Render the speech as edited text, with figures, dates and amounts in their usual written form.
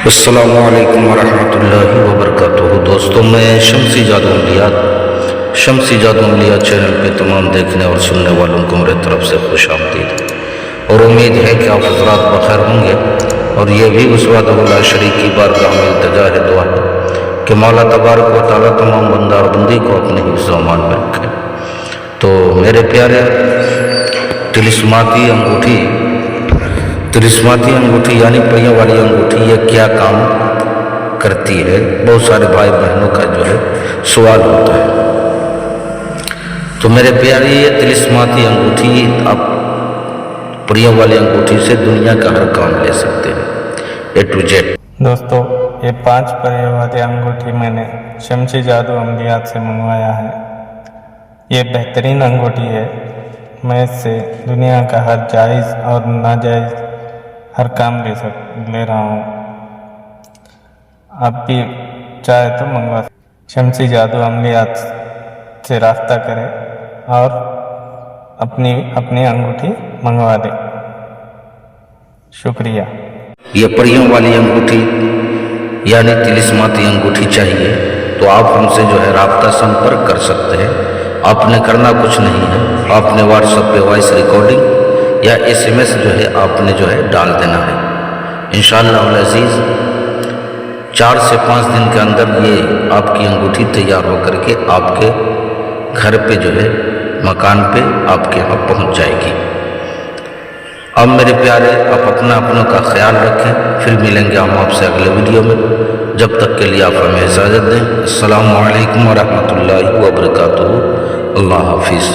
السلام علیکم ورحمۃ اللہ وبرکاتہ۔ دوستوں، میں شمسی جادو انبیاء چینل پہ تمام دیکھنے اور سننے والوں کو میرے طرف سے خوش آمدید، اور امید ہے کہ آپ حضرات بخیر ہوں گے۔ اور یہ بھی اس وحدہ لا شریک کی بارگاہ میں التجا ہے، دعا ہے کہ مولا تبارک و تعالیٰ تمام بندہ اور بندی کو اپنے حفظ و امان میں رکھے۔ تو میرے پیارے، طلسماتی انگوٹھی یعنی پریوں والی انگوٹھی، یہ کیا کام کرتی ہے؟ بہت سارے بھائی بہنوں کا جو ہے سوال ہوتا ہے۔ تو میرے پیارے، یہ طلسماتی انگوٹھی، آپ پریوں والی انگوٹھی سے دنیا کا ہر کام لے سکتے ہیں، A to Z۔ دوستو، یہ 5 پرے والی انگوٹھی میں نے شمسی جادو انبیاء سے منگوایا ہے۔ یہ بہترین انگوٹھی ہے، میں اس سے دنیا کا ہر جائز اور ناجائز ہر کام لے رہا ہوں۔ آپ بھی چاہے تو منگوا سکتے۔ شمسی جادو انبیاء سے رابطہ کریں اور اپنی انگوٹھی منگوا دیں۔ شکریہ۔ یہ پریوں والی انگوٹھی یعنی طلسماتی انگوٹھی چاہیے تو آپ ہم سے جو ہے رابطہ سمپرک کر سکتے ہیں۔ آپ نے کرنا کچھ نہیں ہے، آپ نے واٹس ایپ پہ وائس ریکارڈنگ یا SMS جو ہے آپ نے جو ہے ڈال دینا ہے۔ انشاءاللہ العزیز 4 سے 5 دن کے اندر یہ آپ کی انگوٹھی تیار ہو کر کے آپ کے گھر پہ جو ہے مکان پہ آپ کے یہاں پہنچ جائے گی۔ اب میرے پیارے، آپ اپنوں کا خیال رکھیں، پھر ملیں گے ہم آپ سے اگلے ویڈیو میں۔ جب تک کے لیے آپ ہمیں اجازت دیں۔ السلام علیکم ورحمۃ اللہ وبرکاتہ۔ اللہ حافظ۔